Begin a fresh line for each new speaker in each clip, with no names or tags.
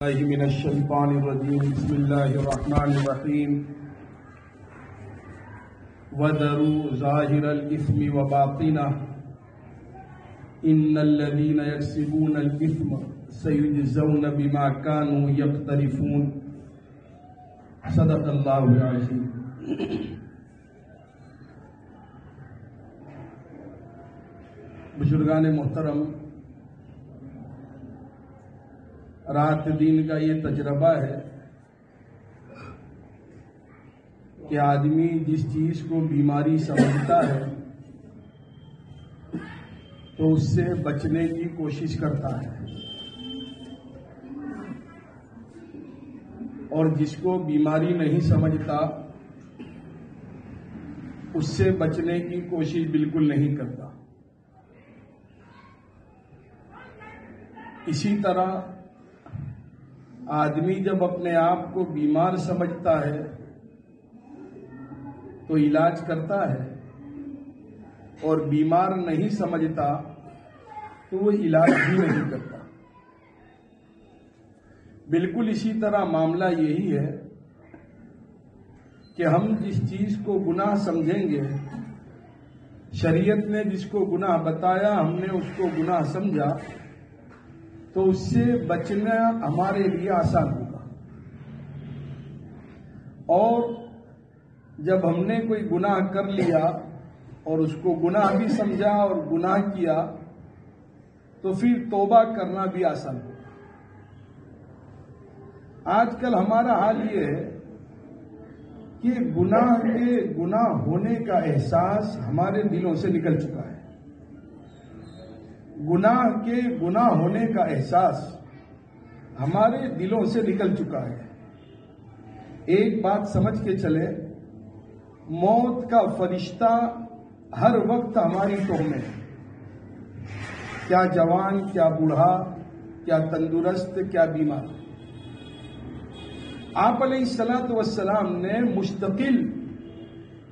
من الشیطان الرجیم بسم اللہ الرحمن الرحیم وَذَرُوا ظَاهِرَ الْإِثْمِ وَبَاطِنَهُ إِنَّ الَّذِينَ يَكْسِبُونَ الْإِثْمَ سَيُجْزَوْنَ بِمَا كَانُوا يَقْتَرِفُونَ صدق اللہ العظیم۔ بزرگان محترم، رات دین کا یہ تجربہ ہے کہ آدمی جس چیز کو بیماری سمجھتا ہے تو اس سے بچنے کی کوشش کرتا ہے، اور جس کو بیماری نہیں سمجھتا اس سے بچنے کی کوشش بالکل نہیں کرتا۔ اسی طرح آدمی جب اپنے آپ کو بیمار سمجھتا ہے تو علاج کرتا ہے، اور بیمار نہیں سمجھتا تو وہ علاج بھی نہیں کرتا۔ بالکل اسی طرح معاملہ یہی ہے کہ ہم جس چیز کو گناہ سمجھیں گے، شریعت نے جس کو گناہ بتایا ہم نے اس کو گناہ سمجھا، تو اس سے بچنا ہمارے لیے آسان ہوگا۔ اور جب ہم نے کوئی گناہ کر لیا اور اس کو گناہ بھی سمجھا اور گناہ کیا تو پھر توبہ کرنا بھی آسان ہوگا۔ آج کل ہمارا حال یہ ہے کہ گناہ کے گناہ ہونے کا احساس ہمارے دلوں سے نکل چکا ہے۔ گناہ کے گناہ ہونے کا احساس ہمارے دلوں سے نکل چکا ہے۔ ایک بات سمجھ کے چلے، موت کا فرشتہ ہر وقت ہماری ٹوہ میں ہے، کیا جوان، کیا بوڑھا، کیا تندرست، کیا بیمار۔ آپ علیہ السلام نے مستقل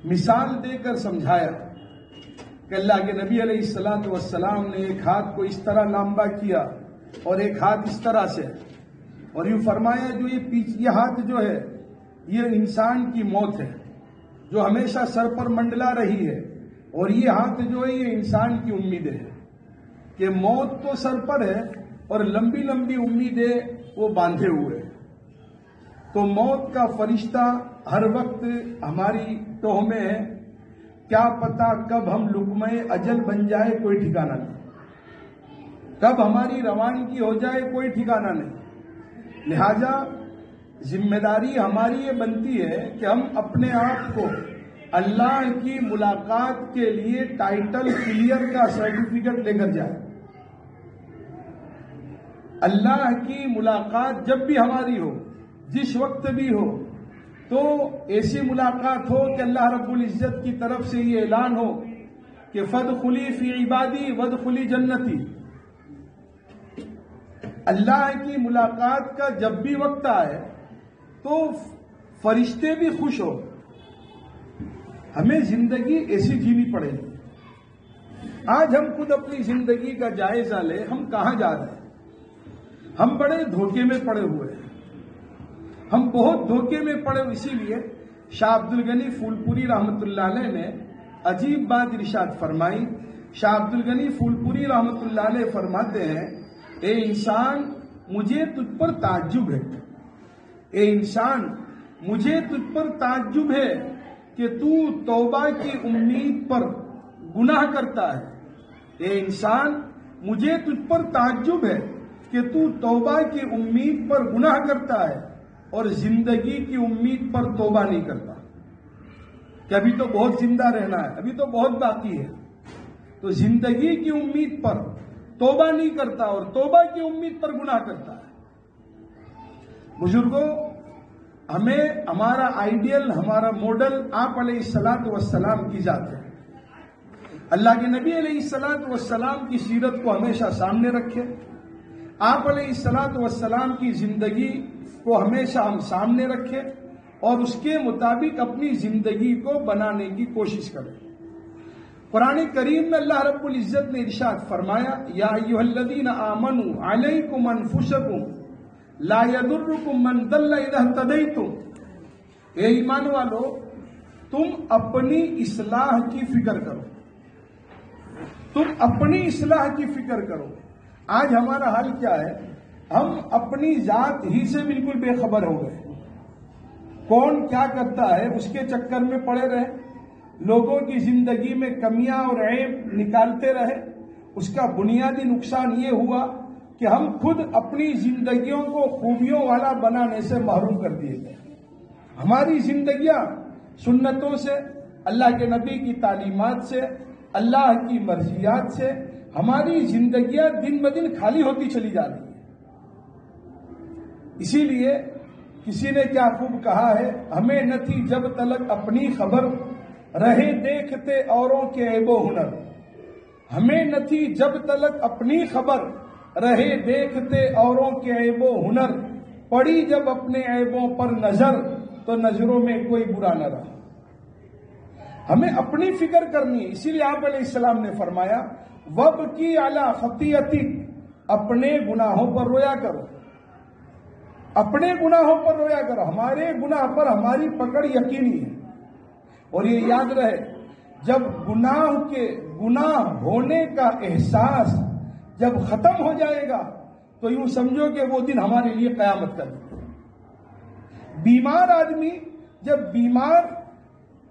مثال دے کر سمجھایا کہ اللہ کے نبی علیہ السلام نے ایک ہاتھ کو اس طرح لمبا کیا اور ایک ہاتھ اس طرح سے، اور یوں فرمایا جو یہ ہاتھ جو ہے یہ انسان کی موت ہے جو ہمیشہ سر پر منڈلا رہی ہے، اور یہ ہاتھ جو ہے یہ انسان کی امیدیں ہے کہ موت تو سر پر ہے اور لمبی لمبی امیدیں وہ باندھے ہوئے۔ تو موت کا فرشتہ ہر وقت ہماری ٹوہ میں ہے، کیا پتا کب ہم لقمہ اجل بن جائے کوئی ٹھکانہ نہیں، کب ہماری روانگی ہو جائے کوئی ٹھکانہ نہیں۔ لہذا ذمہ داری ہماری یہ بنتی ہے کہ ہم اپنے آپ کو اللہ کی ملاقات کے لیے ٹائٹل کلیئر کا سرٹیفکیٹ لے کر جائیں۔ اللہ کی ملاقات جب بھی ہماری ہو، جس وقت بھی ہو، تو ایسی ملاقات ہو کہ اللہ رب العزت کی طرف سے یہ اعلان ہو کہ فادخلی فی عبادی وادخلی جنتی۔ اللہ کی ملاقات کا جب بھی وقت آئے تو فرشتے بھی خوش ہو۔ ہمیں زندگی ایسی جینی پڑے گی۔ آج ہم خود اپنی زندگی کا جائزہ لیں، ہم کہاں جا رہے ہیں؟ ہم بڑے دھوکے میں پڑے ہوئے ہیں، ہم بہت دھوکے میں پڑے۔ اسی لیے شاہ عبد الغنی پھول پوری رحمۃ اللہ علیہ نے عجیب بات ارشاد فرمائی۔ شاہ عبد الغنی پھول پوری رحمۃ اللہ علیہ فرماتے ہیں، اے انسان مجھے تجھ پر تعجب ہے، اے انسان مجھے تجھ پر تعجب ہے کہ تو توبہ کی امید پر گناہ کرتا ہے۔ اے انسان مجھے تجھ پر تعجب ہے کہ تو توبہ کی امید پر گناہ کرتا ہے اور زندگی کی امید پر توبہ نہیں کرتا، کہ ابھی تو بہت زندہ رہنا ہے، ابھی تو بہت باقی ہے۔ تو زندگی کی امید پر توبہ نہیں کرتا اور توبہ کی امید پر گناہ کرتا ہے۔ بزرگوں، ہمیں ہمارا آئیڈیل، ہمارا ماڈل آپ علیہ السلام کی ذات ہے۔ اللہ کے نبی علیہ السلام کی سیرت کو ہمیشہ سامنے رکھیں، آپ علیہ السلام کی زندگی کو ہمیشہ ہم سامنے رکھیں اور اس کے مطابق اپنی زندگی کو بنانے کی کوشش کریں۔ قرآن کریم میں اللہ رب العزت نے ارشاد فرمایا، یا ایھا الذین آمنوا علیکم انفسکم لا یضرکم من ضل اذا اهتدیتم، اے ایمان والو تم اپنی اصلاح کی فکر کرو، تم اپنی اصلاح کی فکر کرو۔ آج ہمارا حال کیا ہے؟ ہم اپنی ذات ہی سے بالکل بے خبر ہو گئے، کون کیا کرتا ہے اس کے چکر میں پڑے رہے، لوگوں کی زندگی میں کمیاں اور عیب نکالتے رہے۔ اس کا بنیادی نقصان یہ ہوا کہ ہم خود اپنی زندگیوں کو خوبیوں والا بنانے سے محروم کر دیے گئے۔ ہماری زندگیاں سنتوں سے، اللہ کے نبی کی تعلیمات سے، اللہ کی مرضیات سے ہماری زندگیاں دن بدن خالی ہوتی چلی جا رہی ہیں۔ اسی لیے کسی نے کیا خوب کہا ہے، ہمیں نہ تھی جب تلک اپنی خبر، رہے دیکھتے اوروں کے عیب و ہنر۔ ہمیں نہ تھی جب تلک اپنی خبر، رہے دیکھتے اوروں کے عیب و ہنر۔ پڑی جب اپنے عیبوں پر نظر، تو نظروں میں کوئی برا نہ رہا۔ ہمیں اپنی فکر کرنی ہے، اسی لیے آپ علیہ السلام نے فرمایا وَبْكِي عَلَىٰ خَطِيئَتِكَ، اپنے گناہوں پر رویا کرو، اپنے گناہوں پر رویا کرو۔ ہمارے گناہ پر ہماری پکڑ یقینی ہے، اور یہ یاد رہے جب گناہ ہونے کا احساس جب ختم ہو جائے گا تو یوں سمجھو کہ وہ دن ہمارے لیے قیامت کا دن۔ بیمار آدمی، جب بیمار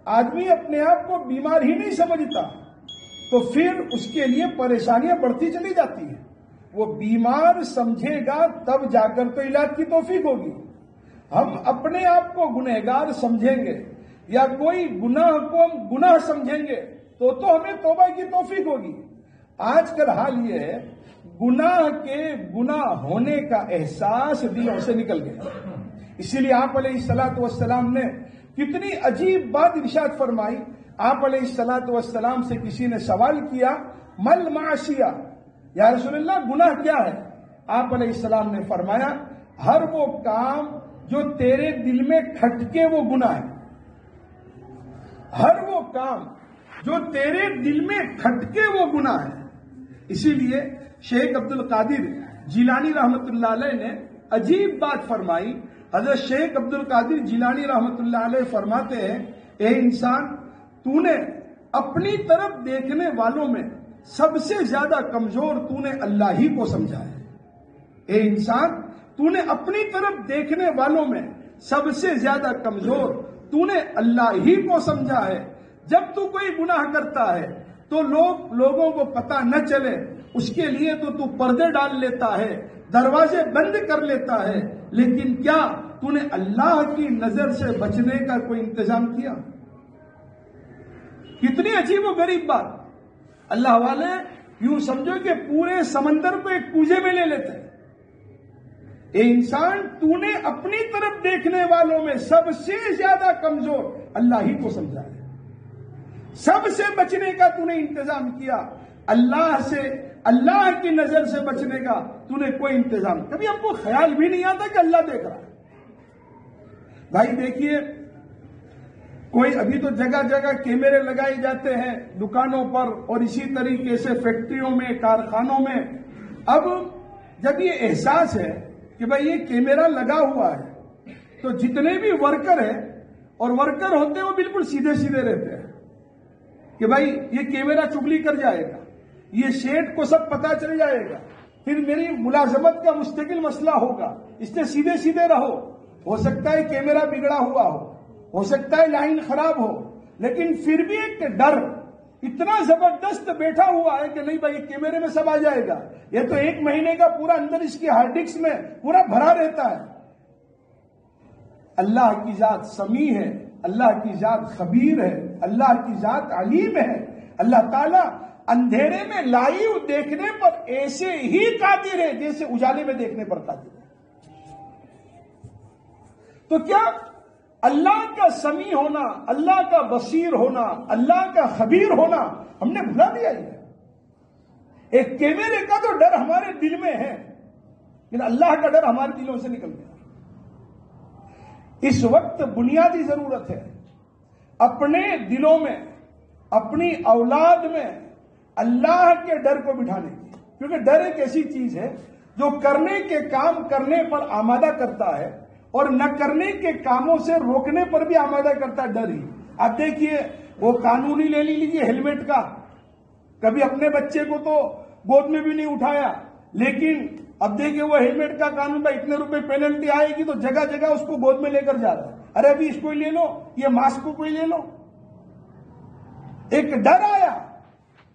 آدمی اپنے آپ کو بیمار ہی نہیں سمجھتا تو پھر اس کے لیے پریشانیاں بڑھتی چلی جاتی ہیں۔ وہ بیمار سمجھے گا تب جا کر تو علاج کی توفیق ہوگی۔ ہم اپنے آپ کو گنہگار سمجھیں گے یا کوئی گناہ کو ہم گناہ سمجھیں گے تو ہمیں توبہ کی توفیق ہوگی۔ آج کل حال یہ ہے گناہ کے گناہ ہونے کا احساس دلوں سے نکل گیا۔ اسی لیے آپ علیہ الصلوۃ والسلام نے کتنی عجیب بات ارشاد فرمائی۔ آپ علیہ الصلوۃ والسلام سے کسی نے سوال کیا مل معصیہ، یا رسول اللہ گناہ کیا ہے؟ آپ علیہ السلام نے فرمایا ہر وہ کام جو تیرے دل میں کھٹکے وہ گناہ ہے۔ ہر وہ کام جو تیرے دل میں کھٹکے وہ گناہ ہے۔ اسی لیے شیخ عبد القادر جیلانی رحمت اللہ علیہ نے عجیب بات فرمائی۔ حضرت شیخ عبد القادر جیلانی رحمت اللہ علیہ فرماتے ہیں اے انسان، تو نے اپنی طرف دیکھنے والوں میں سب سے زیادہ کمزور تو نے اللہ ہی کو سمجھا ہے۔ اے انسان، تو نے اپنی طرف دیکھنے والوں میں سب سے زیادہ کمزور تو نے اللہ ہی کو سمجھا ہے۔ جب تو کوئی گناہ کرتا ہے تو لوگوں کو پتہ نہ چلے اس کے لیے تو پردے ڈال لیتا ہے، دروازے بند کر لیتا ہے، لیکن کیا تو نے اللہ کی نظر سے بچنے کا کوئی انتظام کیا؟ کتنی عجیب و غریب بات۔ اللہ والے یوں سمجھو کہ پورے سمندر کو ایک کوزے میں لے لیتے ہیں۔ اے انسان، تو نے اپنی طرف دیکھنے والوں میں سب سے زیادہ کمزور اللہ ہی کو سمجھا ہے۔ سب سے بچنے کا تو نے انتظام کیا، اللہ سے، اللہ کی نظر سے بچنے کا تو نے کوئی انتظام، کبھی ہم کو خیال بھی نہیں آتا کہ اللہ دیکھ رہا ہے۔ بھائی دیکھیے، کوئی ابھی تو جگہ جگہ کیمرے لگائے جاتے ہیں دکانوں پر اور اسی طریقے سے فیکٹریوں میں، کارخانوں میں۔ اب جب یہ احساس ہے کہ بھائی یہ کیمرہ لگا ہوا ہے تو جتنے بھی ورکر ہیں، اور ورکر ہوتے ہیں وہ بالکل سیدھے سیدھے رہتے ہیں کہ بھائی یہ کیمرہ چگلی کر جائے گا، یہ شیٹ کو سب پتا چل جائے گا، پھر میری ملازمت کا مستقل مسئلہ ہوگا، اس سے سیدھے سیدھے رہو۔ ہو سکتا ہے کیمرہ بگڑا ہوا ہو سکتا ہے لائن خراب ہو، لیکن پھر بھی ایک ڈر اتنا زبردست بیٹھا ہوا ہے کہ نہیں بھائی کیمرے میں سب آ جائے گا، یہ تو 1 مہینے کا پورا اندر اس کی ہارڈ ڈسک میں پورا بھرا رہتا ہے۔ اللہ کی ذات سمیع ہے، اللہ کی ذات خبیر ہے، اللہ کی ذات علیم ہے۔ اللہ تعالیٰ اندھیرے میں لائیو دیکھنے پر ایسے ہی قادر ہے جیسے اجالے میں دیکھنے پر قادر ہے۔ تو کیا اللہ کا سمیع ہونا، اللہ کا بصیر ہونا، اللہ کا خبیر ہونا ہم نے بھلا دیا ہے؟ ایک کیمرے کا تو ڈر ہمارے دل میں ہے لیکن اللہ کا ڈر ہمارے دلوں سے نکل گیا۔ اس وقت بنیادی ضرورت ہے اپنے دلوں میں، اپنی اولاد میں اللہ کے ڈر کو بٹھانے کی، کیونکہ ڈر ایک ایسی چیز ہے جو کرنے کے کام کرنے پر آمادہ کرتا ہے اور نہ کرنے کے کاموں سے روکنے پر بھی آمادہ کرتا ہے، ڈر ہی۔ اب دیکھیے وہ قانون ہی لے لیجیے ہیلمٹ کا، کبھی اپنے بچے کو تو گود میں بھی نہیں اٹھایا، لیکن اب دیکھیے وہ ہیلمٹ کا قانون بھائی اتنے روپے پینلٹی آئے گی تو جگہ جگہ اس کو گود میں لے کر جا رہا ہے، ارے ابھی اس کو ہی لے لو، یہ ماسک کو ہی لے لو۔ ایک ڈر آیا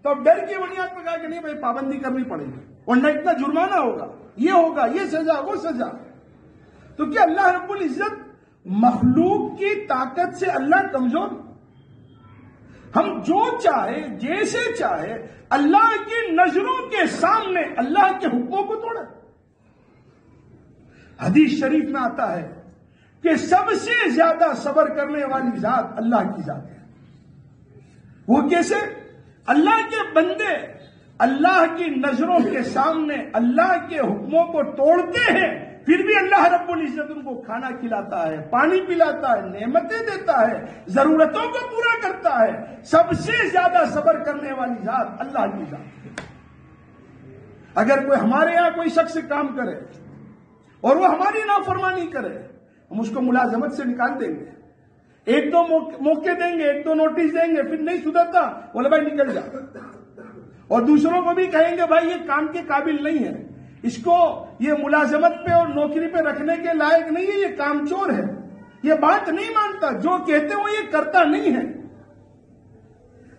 تو ڈر کی بنیاد پہ کہا کہ نہیں بھائی پابندی کرنی پڑے گی، ورنہ اتنا جرمانہ ہوگا، یہ سزا وہ سزا۔ تو کیا اللہ رب العزت مخلوق کی طاقت سے اللہ کمزور؟ ہم جو چاہے جیسے چاہے اللہ کی نظروں کے سامنے اللہ کے حکموں کو توڑے۔ حدیث شریف میں آتا ہے کہ سب سے زیادہ صبر کرنے والی ذات اللہ کی ذات ہے۔ وہ کیسے؟ اللہ کے بندے اللہ کی نظروں کے سامنے اللہ کے حکموں کو توڑتے ہیں، پھر بھی اللہ رب العزت ان کو کھانا کھلاتا ہے، پانی پلاتا ہے، نعمتیں دیتا ہے، ضرورتوں کو پورا کرتا ہے۔ سب سے زیادہ صبر کرنے والی ذات اللہ کی ذات ہے۔ اگر کوئی ہمارے یہاں کوئی شخص کام کرے اور وہ ہماری نافرمانی کرے، ہم اس کو ملازمت سے نکال دیں گے، ایک دو موقع دیں گے، ایک دو نوٹس دیں گے، پھر نہیں سدھرتا بولے بھائی نکل جا، اور دوسروں کو بھی کہیں گے بھائی یہ کام کے قابل نہیں ہے، اس کو یہ ملازمت پہ اور نوکری پہ رکھنے کے لائق نہیں ہے، یہ کام چور ہے، یہ بات نہیں مانتا، جو کہتے وہ یہ کرتا نہیں ہے۔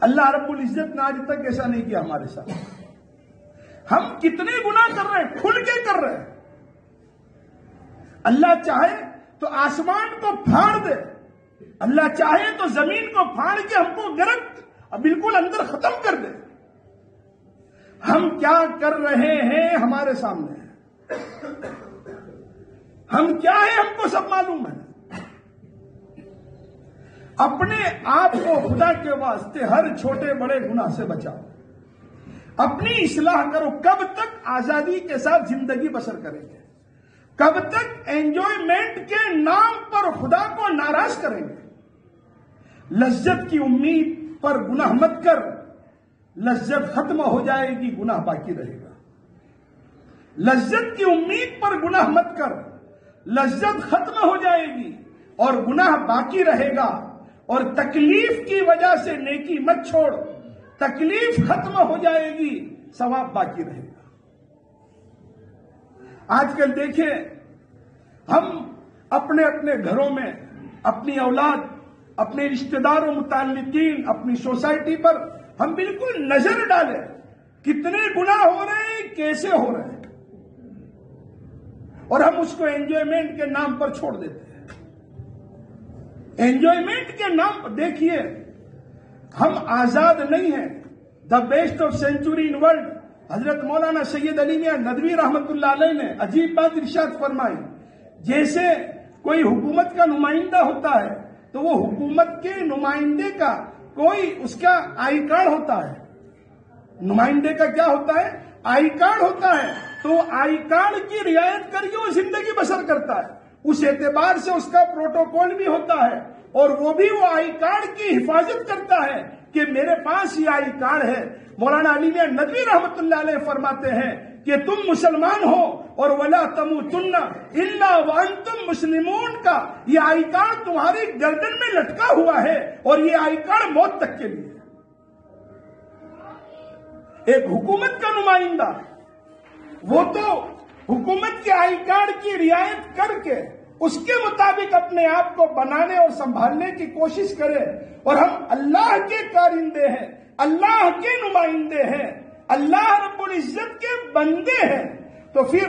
اللہ رب العزت نے آج تک ایسا نہیں کیا ہمارے ساتھ۔ ہم کتنے گناہ کر رہے ہیں، کھل کے کر رہے ہیں۔ اللہ چاہے تو آسمان کو پھاڑ دے، اللہ چاہے تو زمین کو پھاڑ کے ہم کو گرک بالکل اندر ختم کر دے۔ ہم کیا کر رہے ہیں ہمارے سامنے ہے، ہم کیا ہیں ہم کو سب معلوم ہے۔ اپنے آپ کو خدا کے واسطے ہر چھوٹے بڑے گناہ سے بچاؤ، اپنی اصلاح کرو۔ کب تک آزادی کے ساتھ زندگی بسر کریں گے؟ کب تک انجوائمنٹ کے نام پر خدا کو ناراض کریں گے؟ لذت کی امید پر گناہ مت کر، لذت ختم ہو جائے گی، گناہ باقی رہے گا۔ لذت کی امید پر گناہ مت کر، لذت ختم ہو جائے گی اور گناہ باقی رہے گا۔ اور تکلیف کی وجہ سے نیکی مت چھوڑ، تکلیف ختم ہو جائے گی، ثواب باقی رہے گا۔ آج کل دیکھیں ہم اپنے اپنے گھروں میں اپنی اولاد، اپنے رشتہ داروں، متعلقین، اپنی سوسائٹی پر ہم بالکل نظر ڈالیں کتنے گناہ ہو رہے ہیں، کیسے ہو رہے ہیں، اور ہم اس کو انجوائمنٹ کے نام پر چھوڑ دیتے ہیں۔ انجوائمنٹ کے نام پر دیکھیے ہم آزاد نہیں ہیں۔ The best of century in world, حضرت مولانا سید علی میاں ندوی رحمت اللہ علیہ نے عجیب بات ارشاد فرمائی، جیسے کوئی حکومت کا نمائندہ ہوتا ہے تو وہ حکومت کے نمائندے کا کوئی اس کا آئی کارڈ ہوتا ہے، نمائندے کا کیا ہوتا ہے؟ آئی کارڈ ہوتا ہے، تو آئی کارڈ کی رعایت کر کے وہ زندگی بسر کرتا ہے، اس اعتبار سے اس کا پروٹوکول بھی ہوتا ہے، اور وہ بھی وہ آئی کارڈ کی حفاظت کرتا ہے کہ میرے پاس یہ آئی کارڈ ہے۔ مولانا علی میاں ندوی رحمت اللہ علیہ فرماتے ہیں کہ تم مسلمان ہو اور وَلَا تَمُوتُنَّ إِلَّا وَأَنْتُمْ مُسْلِمُونَ کا یہ آئی کارڈ تمہاری گردن میں لٹکا ہوا ہے، اور یہ آئی کارڈ موت تک کے لیے ہے۔ ایک حکومت کا نمائندہ وہ تو حکومت کے آئی کارڈ کی رعایت کر کے اس کے مطابق اپنے آپ کو بنانے اور سنبھالنے کی کوشش کرے، اور ہم اللہ کے کارندے ہیں، اللہ کے نمائندے ہیں، اللہ رب العزت کے بندے ہیں، تو پھر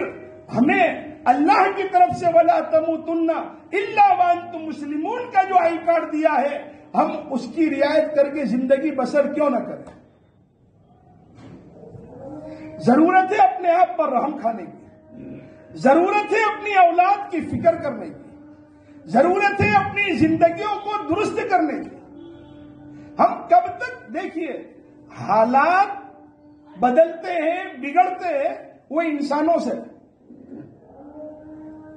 ہمیں اللہ کی طرف سے وَلَا تَمُوتُنَّ إِلَّا وَأَنْتُمْ مُسْلِمُونَ کا جو آئی کارڈ دیا ہے، ہم اس کی رعایت کر کے زندگی بسر کیوں نہ کریں؟ ضرورت ہے اپنے آپ پر رحم کھانے کی، ضرورت ہے اپنی اولاد کی فکر کرنے کی، ضرورت ہے اپنی زندگیوں کو درست کرنے کی۔ ہم کب تک دیکھیے حالات بدلتے ہیں، بگڑتے ہیں، وہ انسانوں سے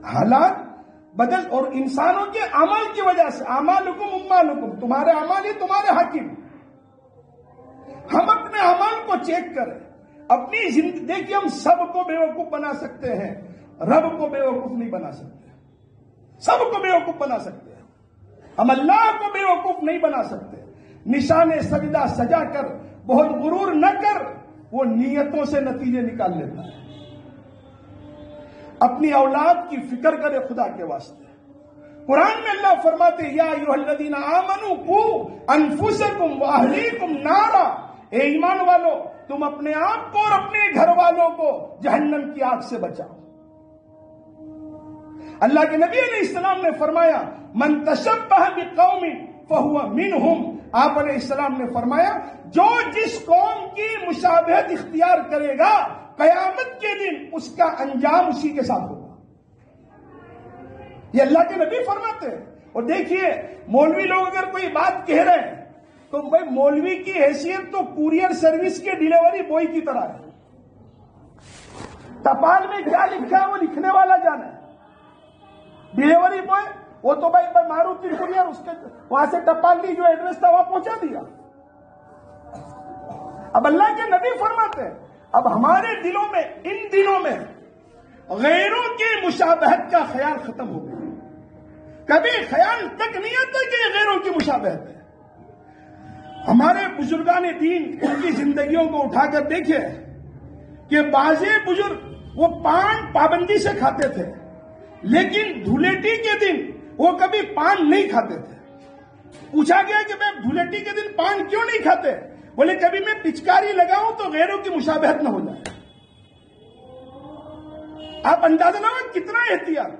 حالات بدل، اور انسانوں کے عمل کی وجہ سے، اعمالکم اموالکم، تمہارے اعمال ہی تمہارے حاکم۔ ہم اپنے اعمال کو چیک کریں، اپنی زندگی دیکھیے، ہم سب کو بیوقوف بنا سکتے ہیں، رب کو بیوقوف نہیں بنا سکتے. سب کو بیوقوف بنا سکتے ہیں، ہم اللہ کو بیوقوف نہیں بنا سکتے. نشان سجدہ سجا کر بہت غرور نہ کر، وہ نیتوں سے نتیجے نکال لیتا ہے. اپنی اولاد کی فکر کرے خدا کے واسطے. قرآن میں اللہ فرماتے یا ایھا الذین آمنوا قوا انفسکم واہلیکم نارا، اے ایمان والو تم اپنے آپ کو اور اپنے گھر والوں کو جہنم کی آگ سے بچاؤ. اللہ کے نبی علیہ السلام نے فرمایا من تشبہ بقوم فہو منہم. آپ علیہ السلام نے فرمایا جو جس قوم کی مشابہت اختیار کرے گا قیامت کے دن اس کا انجام اسی کے ساتھ ہوگا. یہ اللہ کے نبی فرماتے ہیں. اور دیکھیے مولوی لوگ اگر کوئی بات کہہ رہے ہیں تو بھائی مولوی کی حیثیت تو کوریئر سروس کے ڈیلیوری بوائے کی طرح ہے. ٹپال میں کیا لکھا ہے وہ لکھنے والا جانا ہے. ڈیلیوری بوائے وہ تو بھائی ماروتی کوریئر اس کے وہاں سے ٹپال لی، جو ایڈریس تھا وہاں پہنچا دیا. اب اللہ کے نبی فرماتے ہیں اب ہمارے دلوں میں ان دنوں میں غیروں کی مشابہت کا خیال ختم ہو گیا. کبھی خیال تک نہیں آتا کہ یہ غیروں کی مشابہت ہے. ہمارے بزرگان دین ان کی زندگیوں کو اٹھا کر دیکھے کہ بعض بزرگ وہ پان پابندی سے کھاتے تھے، لیکن دھولیٹی کے دن وہ کبھی پان نہیں کھاتے تھے. پوچھا گیا کہ میں دھولیٹی کے دن پان کیوں نہیں کھاتے؟ بولے کبھی میں پچکاری لگاؤں تو غیروں کی مشابہت نہ ہو جائے. آپ اندازہ نہ ہو کتنا احتیاط.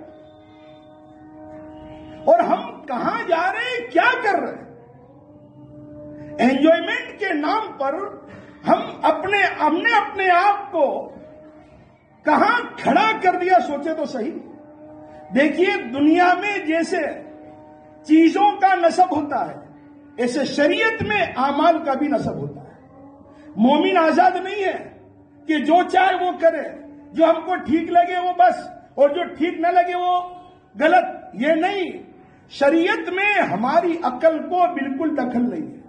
اور ہم کہاں جا رہے ہیں، کیا کر رہے ہیں؟ انجوائمنٹ کے نام پر ہم نے اپنے آپ کو کہاں کھڑا کر دیا، سوچے تو صحیح. دیکھیے دنیا میں جیسے چیزوں کا نسب ہوتا ہے ایسے شریعت میں اعمال کا بھی نسب ہوتا ہے. مومن آزاد نہیں ہے کہ جو چاہے وہ کرے، جو ہم کو ٹھیک لگے وہ بس، اور جو ٹھیک نہ لگے وہ غلط. یہ نہیں، شریعت میں ہماری عقل کو بالکل دخل نہیں ہے.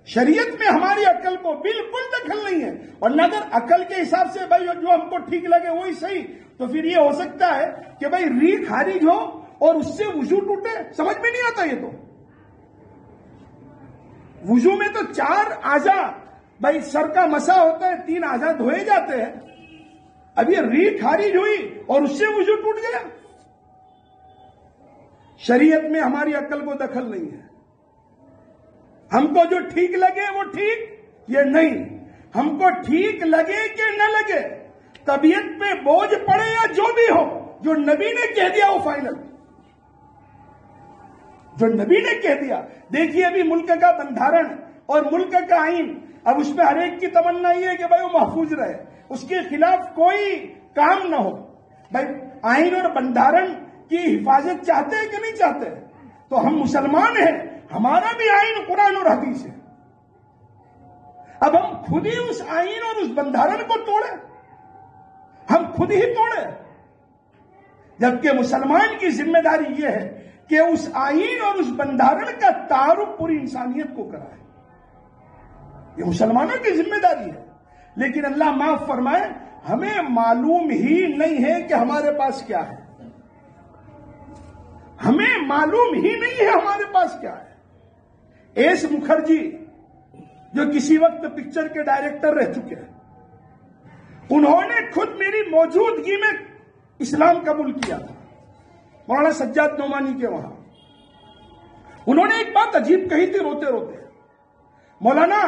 شریعت میں ہماری عقل کو بالکل دخل نہیں ہے. اور اگر عقل کے حساب سے بھائی جو ہم کو ٹھیک لگے وہی صحیح، تو پھر یہ ہو سکتا ہے کہ بھائی ری خارج ہو اور اس سے وضو ٹوٹے. سمجھ میں نہیں آتا. یہ تو وضو میں تو 4 اعضاء، بھائی سر کا مسا ہوتا ہے، 3 اعضاء دھوئے جاتے ہیں. اب یہ ری خارج ہوئی اور اس سے وضو ٹوٹ گیا. شریعت میں ہماری عقل کو دخل نہیں ہے. ہم کو جو ٹھیک لگے وہ ٹھیک، یہ نہیں. ہم کو ٹھیک لگے کہ نہ لگے، طبیعت پہ بوجھ پڑے یا جو بھی ہو، جو نبی نے کہہ دیا وہ فائنل. جو نبی نے کہہ دیا. دیکھیے ابھی ملک کا بندھارن اور ملک کا آئین، اب اس میں ہر ایک کی تمنا یہ ہے کہ بھائی وہ محفوظ رہے، اس کے خلاف کوئی کام نہ ہو. بھائی آئین اور بندھارن کی حفاظت چاہتے ہیں کہ نہیں چاہتے؟ تو ہم مسلمان ہیں، ہمارا بھی آئین قرآن اور حدیث ہے. اب ہم خود ہی اس آئین اور اس بندھارن کو توڑے، ہم خود ہی توڑے. جبکہ مسلمان کی ذمہ داری یہ ہے کہ اس آئین اور اس بندھارن کا تعارف پوری انسانیت کو کرائے. یہ مسلمانوں کی ذمہ داری ہے. لیکن اللہ معاف فرمائے، ہمیں معلوم ہی نہیں ہے کہ ہمارے پاس کیا ہے. ہمیں معلوم ہی نہیں ہے ہمارے پاس کیا ہے. ایس مکھرجی جو کسی وقت پکچر کے ڈائریکٹر رہ چکے ہیں، انہوں نے خود میری موجودگی میں اسلام قبول کیا تھا مولانا سجاد نعمانی کے وہاں. انہوں نے ایک بات عجیب کہی تھی روتے روتے، مولانا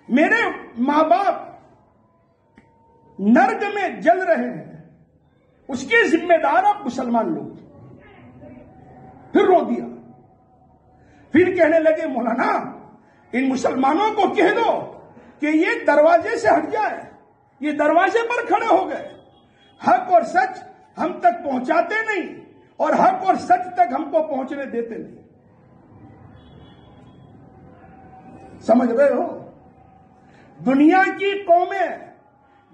میرے ماں باپ نرک میں جل رہے ہیں، اس کے ذمہ دار آپ مسلمان لوگ. پھر رو دیا. پھر کہنے لگے مولانا ان مسلمانوں کو کہہ دو کہ یہ دروازے سے ہٹ جائے، یہ دروازے پر کھڑے ہو گئے. حق اور سچ ہم تک پہنچاتے نہیں اور حق اور سچ تک ہم کو پہنچنے دیتے نہیں. سمجھ رہے ہو؟ دنیا کی قومیں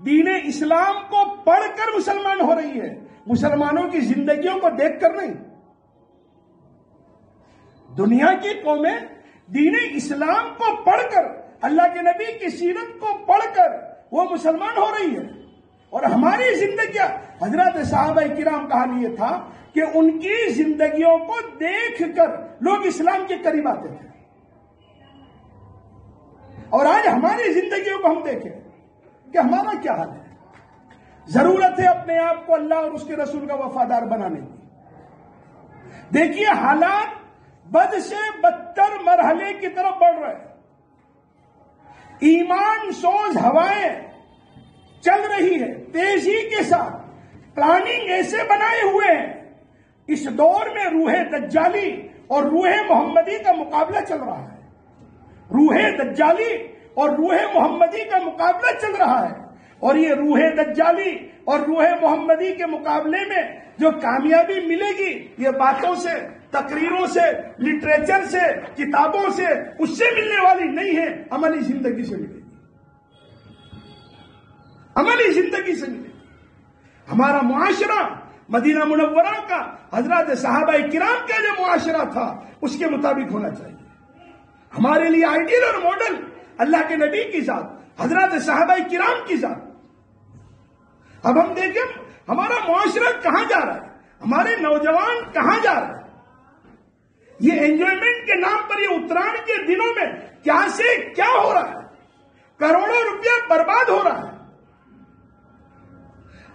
دین اسلام کو پڑھ کر مسلمان ہو رہی ہے، مسلمانوں کی زندگیوں کو دیکھ کر نہیں. دنیا کی قومیں دین اسلام کو پڑھ کر اللہ کے نبی کی سیرت کو پڑھ کر وہ مسلمان ہو رہی ہے. اور ہماری زندگیاں، حضرات صحابہ کرام کا حال یہ تھا کہ ان کی زندگیوں کو دیکھ کر لوگ اسلام کے قریب آتے تھے. اور آج ہماری زندگیوں کو ہم دیکھیں کہ ہمارا کیا حال ہے. ضرورت ہے اپنے آپ کو اللہ اور اس کے رسول کا وفادار بنانے کی. دیکھیے حالات بد سے بدتر مرحلے کی طرف بڑھ رہے ہیں. ایمان سوز ہوائیں چل رہی ہے تیزی کے ساتھ. پلاننگ ایسے بنائے ہوئے ہیں. اس دور میں روح دجالی اور روح محمدی کا مقابلہ چل رہا ہے. روح دجالی اور روح محمدی کا مقابلہ چل رہا ہے. اور یہ روح دجالی اور روح محمدی کے مقابلے میں جو کامیابی ملے گی یہ باتوں سے، تقریروں سے، لٹریچر سے، کتابوں سے، اس سے ملنے والی نہیں ہے، عملی زندگی سے ملے گی. عملی زندگی سے ملے گی. ہمارا معاشرہ مدینہ منورہ کا، حضرات صحابہ کرام کا جو معاشرہ تھا اس کے مطابق ہونا چاہیے. ہمارے لیے آئیڈیل اور ماڈل اللہ کے نبی کی ذات، حضرات صحابہ کرام کی ذات. اب ہم دیکھیں ہمارا معاشرہ کہاں جا رہا ہے، ہمارے نوجوان کہاں جا رہے ہیں. یہ انجوائمنٹ کے نام پر یہ اتران کے دنوں میں کیا سے کیا ہو رہا ہے. کروڑوں روپیہ برباد ہو رہا ہے.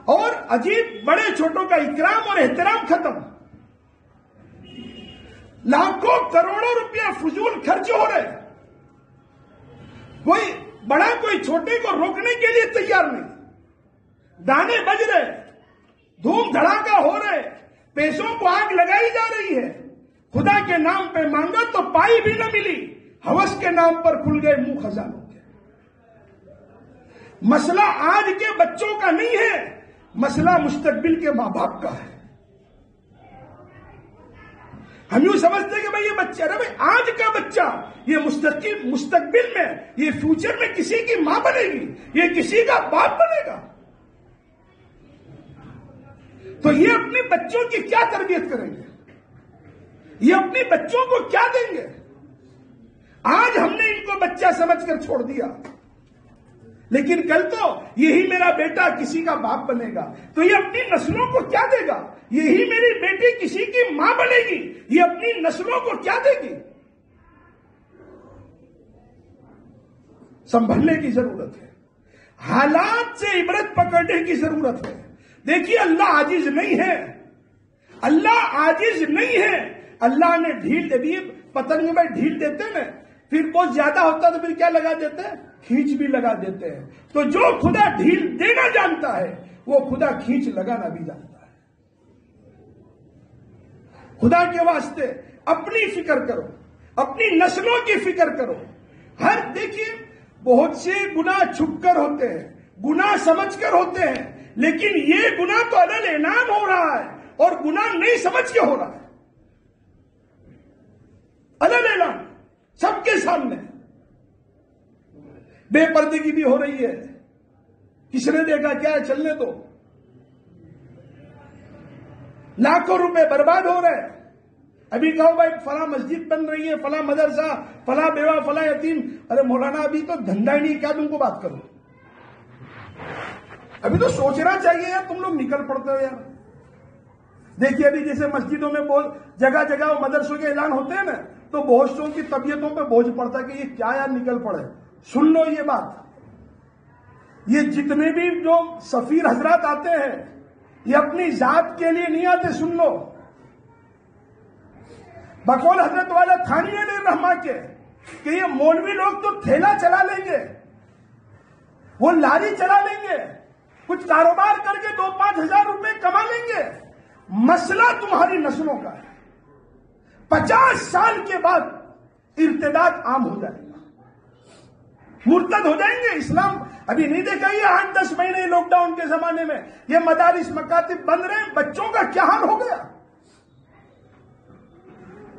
اور عجیب بڑے چھوٹوں کا اکرام اور احترام ختم. لاکھوں کروڑوں روپیہ فضول خرچ ہو رہے. کوئی بڑا کوئی چھوٹے کو روکنے کے لیے تیار نہیں. گانے بج رہے، دھوم دھڑاکا ہو رہے، پیسوں کو آگ لگائی جا رہی ہے. خدا کے نام پہ مانگا تو پائی بھی نہ ملی. ہوس کے نام پر کھل گئے منہ خزانوں کے. مسئلہ آج کے بچوں کا نہیں ہے، مسئلہ مستقبل کے ماں باپ کا ہے. ہم یوں سمجھتے ہیں کہ بھائی یہ بچہ، ارے بھائی آج کا بچہ یہ مستقبل میں، یہ فیوچر میں کسی کی ماں بنے گی، یہ کسی کا باپ بنے گا. تو یہ اپنے بچوں کی کیا تربیت کریں گے، یہ اپنے بچوں کو کیا دیں گے. آج ہم نے ان کو بچہ سمجھ کر چھوڑ دیا، لیکن کل تو یہی میرا بیٹا کسی کا باپ بنے گا، تو یہ اپنی نسلوں کو کیا دے گا. یہی میری بیٹی کسی کی ماں بنے گی، یہ اپنی نسلوں کو کیا دے گی. سنبھلنے کی ضرورت ہے، حالات سے عبرت پکڑنے کی ضرورت ہے. دیکھیے اللہ عاجز نہیں ہے، اللہ عاجز نہیں ہے. اللہ نے ڈھیل دے دی. پتنگ میں ڈھیل دیتے نا، پھر بہت زیادہ ہوتا تو پھر کیا لگا دیتے ہیں، کھینچ بھی لگا دیتے ہیں. تو جو خدا ڈھیل دینا جانتا ہے وہ خدا کھینچ لگانا بھی جانتا ہے. خدا کے واسطے اپنی فکر کرو، اپنی نسلوں کی فکر کرو. دیکھیے بہت سے گناہ چھپ کر ہوتے ہیں، گناہ سمجھ کر ہوتے ہیں، لیکن یہ گناہ تو علل اعلان ہو رہا ہے اور گناہ نہیں سمجھ کے ہو رہا ہے. علل اعلان سب کے سامنے. بے پردگی بھی ہو رہی ہے. کس نے دیکھا کیا ہے، چلنے دو. لاکھوں روپے برباد ہو رہے. ابھی کہو بھائی فلاں مسجد بن رہی ہے، فلاں مدرسہ، فلاں بیوہ، فلاں یتیم. ارے مولانا ابھی تو دھندا ہی نہیں، کیا تم کو بات کرو. ابھی تو سوچنا چاہیے یار، تم لوگ نکل پڑتے ہو یار. دیکھیے ابھی جیسے مسجدوں میں بہت جگہ جگہ مدرسوں کے اعلان ہوتے ہیں نا، تو بہت سو کی طبیعتوں پہ بوجھ پڑتا ہے کہ یہ کیا یار نکل پڑے. سن لو یہ بات، یہ جتنے بھی جو سفیر حضرات آتے ہیں یہ اپنی ذات کے لیے نہیں آتے. سن لو، بقول حضرت والا تھانی علیہ رحمہ کے کہ یہ مولوی لوگ تو تھیلا چلا لیں گے، وہ لاری چلا لیں گے، کچھ کاروبار کر کے 2-5 ہزار روپے کما لیں گے. مسئلہ تمہاری نسلوں کا ہے. 50 سال کے بعد ارتداد عام ہو جائے گا، مرتد ہو جائیں گے. اسلام ابھی نہیں دیکھا یہ 8-10 مہینے لاک ڈاؤن کے زمانے میں یہ مدارس مکاتب بند رہے ہیں. بچوں کا کیا حال ہو گیا،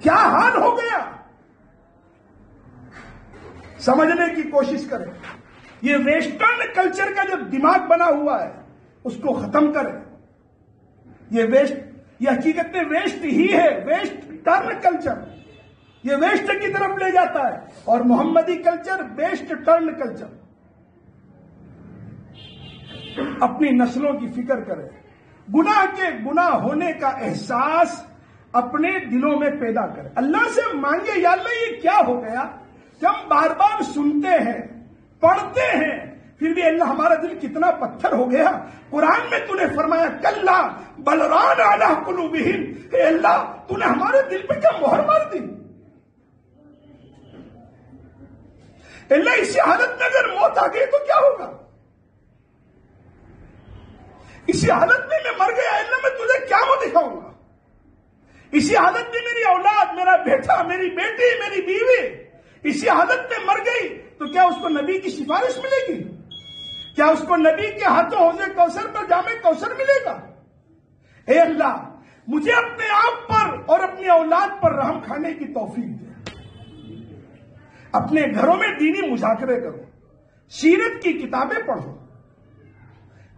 کیا حال ہو گیا. سمجھنے کی کوشش کریں. یہ ویسٹرن کلچر کا جو دماغ بنا ہوا ہے اس کو ختم کریں. یہ حقیقت میں ویسٹ ہی ہے، ویسٹرن کلچر. یہ ویسٹ کی طرف لے جاتا ہے، اور محمدی کلچر ویسٹ ٹرن کلچر۔ اپنی نسلوں کی فکر کرے، گناہ کے گناہ ہونے کا احساس اپنے دلوں میں پیدا کرے، اللہ سے مانگے یا اللہ یہ کیا ہو گیا کہ ہم بار بار سنتے ہیں، پڑھتے ہیں، پھر بھی اللہ ہمارا دل کتنا پتھر ہو گیا۔ قرآن میں تو نے فرمایا کلا بل ران علی قلوبہم، اے اللہ تو نے ہمارے دل پہ کیا مہر مار دی؟ اللہ اسی حالت میں اگر موت آ گئی تو کیا ہوگا؟ اسی حالت میں مر گیا، اللہ میں تجھے کیا وہ دکھاؤں گا؟ اسی حالت میں میری اولاد، میرا بیٹا، میری بیٹی، میری بیوی اسی حالت میں مر گئی تو کیا اس کو نبی کی سفارش ملے گی؟ کیا اس کو نبی کے ہاتھوں حوض کوثر پر جام کوثر ملے گا؟ اے اللہ مجھے اپنے آپ پر اور اپنی اولاد پر رحم کھانے کی توفیق دے۔ اپنے گھروں میں دینی مذاکرے کرو، سیرت کی کتابیں پڑھو۔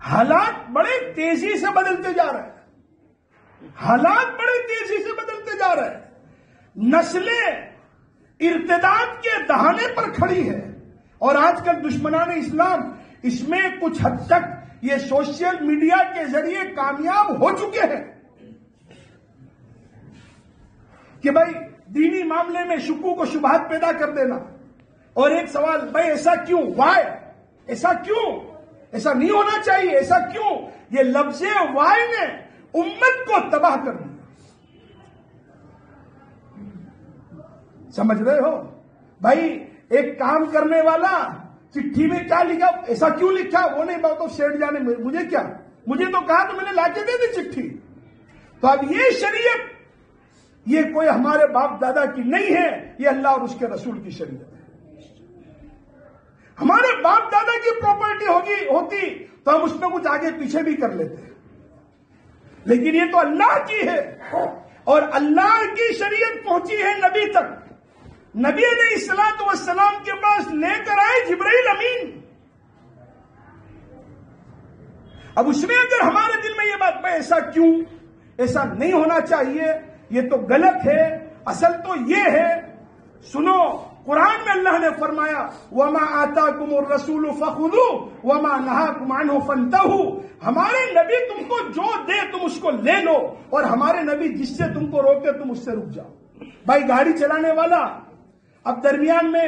حالات بڑے تیزی سے بدلتے جا رہے ہیں، حالات بڑے تیزی سے بدلتے جا رہے ہیں، نسلیں ارتداد کے دہانے پر کھڑی ہے، اور آج کل دشمنان اسلام اس میں کچھ حد تک یہ سوشل میڈیا کے ذریعے کامیاب ہو چکے ہیں کہ بھائی دینی معاملے میں شکوک و شبہات پیدا کر دینا، اور ایک سوال، بھائی ایسا کیوں؟ وائی؟ ایسا کیوں؟ ایسا نہیں ہونا چاہیے، ایسا کیوں؟ یہ لفظ وائی نے امت کو تباہ کر دیا۔ سمجھ رہے ہو بھائی؟ ایک کام کرنے والا چٹھی میں کیا لکھا، ایسا کیوں لکھا وہ نہیں بات، تو سیٹ جانے مجھے کیا، مجھے تو کہا تو میں نے لا کے دے دی چٹھی۔ تو اب یہ شریعت یہ کوئی ہمارے باپ دادا کی نہیں ہے، یہ اللہ اور اس کے رسول کی شریعت ہے۔ ہمارے باپ دادا کی پراپرٹی ہوتی تو ہم اس میں کچھ آگے پیچھے بھی کر لیتے، لیکن یہ تو اللہ کی ہے، اور اللہ کی شریعت پہنچی ہے نبی تک۔ نبی علیہ الصلوۃ والسلام کے پاس لے کر آئے جبرائیل امین۔ اب اس میں اگر ہمارے دل میں یہ بات، بھائی ایسا کیوں، ایسا نہیں ہونا چاہیے، یہ تو غلط ہے، اصل تو یہ ہے، سنو قرآن میں اللہ نے فرمایا وَمَا آتَاكُمُ الرَّسُولُ فَخُذُوهُ وَمَا نَهَاكُمْ عَنْهُ فَانْتَهُوا۔ ہمارے نبی تم کو جو دے تم اس کو لے لو، اور ہمارے نبی جس سے تم کو روکے تم اس سے رک جاؤ۔ بھائی گاڑی چلانے والا اب درمیان میں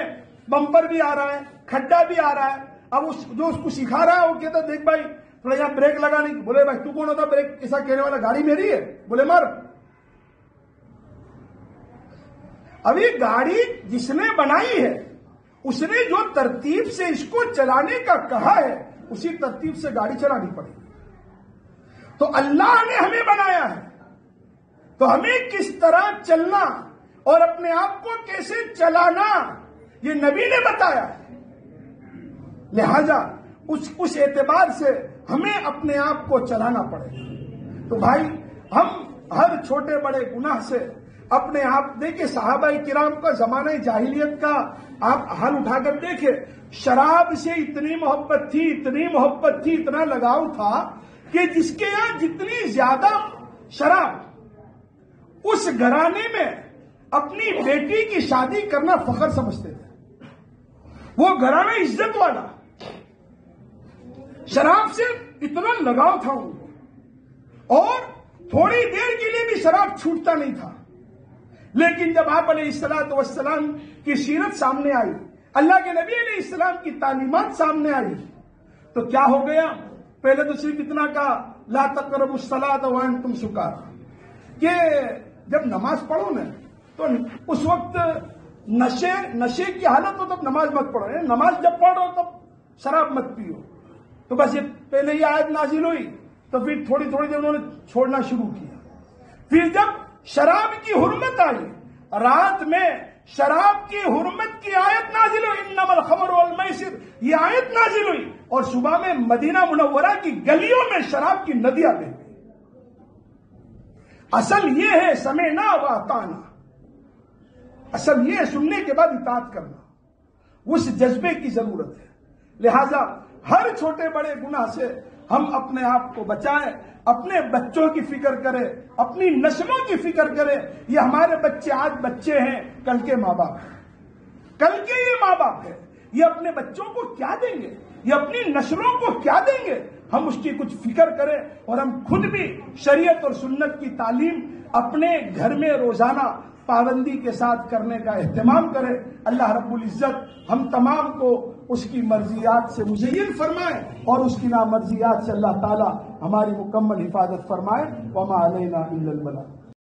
بمپر بھی آ رہا ہے، کھڈا بھی آ رہا ہے، اب جو اس کو سکھا رہا ہے وہ کہتا ہے دیکھ بھائی تھوڑا یہاں بریک لگانے کی، بولے بھائی تو کون ہوتا بریک ایسا کہنے والا؟ گاڑی میری ہے، بولے مر۔ اب یہ گاڑی جس نے بنائی ہے اس نے جو ترتیب سے اس کو چلانے کا کہا ہے اسی ترتیب سے گاڑی چلانی پڑے گی۔ تو اللہ نے ہمیں بنایا ہے تو ہمیں کس طرح چلنا اور اپنے آپ کو کیسے چلانا یہ نبی نے بتایا ہے، لہذا اس اعتبار سے ہمیں اپنے آپ کو چلانا پڑے گا۔ تو بھائی ہم ہر چھوٹے بڑے گناہ سے اپنے آپ دیکھیں، صحابہ کرام کا زمانہ جاہلیت کا آپ حال اٹھا کر دیکھیں، شراب سے اتنی محبت تھی، اتنی محبت تھی، اتنا لگاؤ تھا کہ جس کے یہاں جتنی زیادہ شراب اس گھرانے میں اپنی بیٹی کی شادی کرنا فخر سمجھتے تھے، وہ گھرانہ عزت والا، شراب سے اتنا لگاؤ تھا ان کو، اور تھوڑی دیر کے لیے بھی شراب چھوٹتا نہیں تھا۔ لیکن جب آپ علیہ الصلوۃ والسلام کی سیرت سامنے آئی، اللہ کے نبی علیہ السلام کی تعلیمات سامنے آئی، تو کیا ہو گیا؟ پہلے تو صرف اتنا کہا لا تقربوا الصلاۃ وانتم سکارى، کہ جب نماز پڑھو نا تو اس وقت نشے کی حالت ہو تب نماز مت پڑھو، نماز جب پڑھ رہو تب شراب مت پیو۔ تو بس یہ پہلے یہ آیت نازل ہوئی تو پھر تھوڑی تھوڑی دیر انہوں نے چھوڑنا شروع کیا۔ پھر جب شراب کی حرمت آئی، رات میں شراب کی حرمت کی آیت نازل ہوئی انما الخمر والمیسر، یہ آیت نازل ہوئی، اور صبح میں مدینہ منورہ کی گلیوں میں شراب کی ندیاں بہ گئی۔ اصل یہ ہے سمعنا واطعنا، اصل یہ سننے کے بعد اطاعت کرنا، اس جذبے کی ضرورت ہے۔ لہذا ہر چھوٹے بڑے گناہ سے ہم اپنے آپ کو بچائیں، اپنے بچوں کی فکر کریں، اپنی نسلوں کی فکر کریں. یہ ہمارے بچے آج بچے ہیں، کل کے ماں باپ ہیں، کل کے یہ ماں باپ ہیں. یہ اپنے بچوں کو کیا دیں گے؟ یہ اپنی نسلوں کو کیا دیں گے؟ ہم اس کی کچھ فکر کریں اور ہم خود بھی شریعت اور سنت کی تعلیم اپنے گھر میں روزانہ پابندی کے ساتھ کرنے کا اہتمام کریں. اللہ رب العزت ہم تمام کو اس کی مرضیات سے مزین فرمائے اور اس کی نامرضیات سے اللہ تعالی ہماری مکمل حفاظت فرمائے. وما علینا الا البلاغ.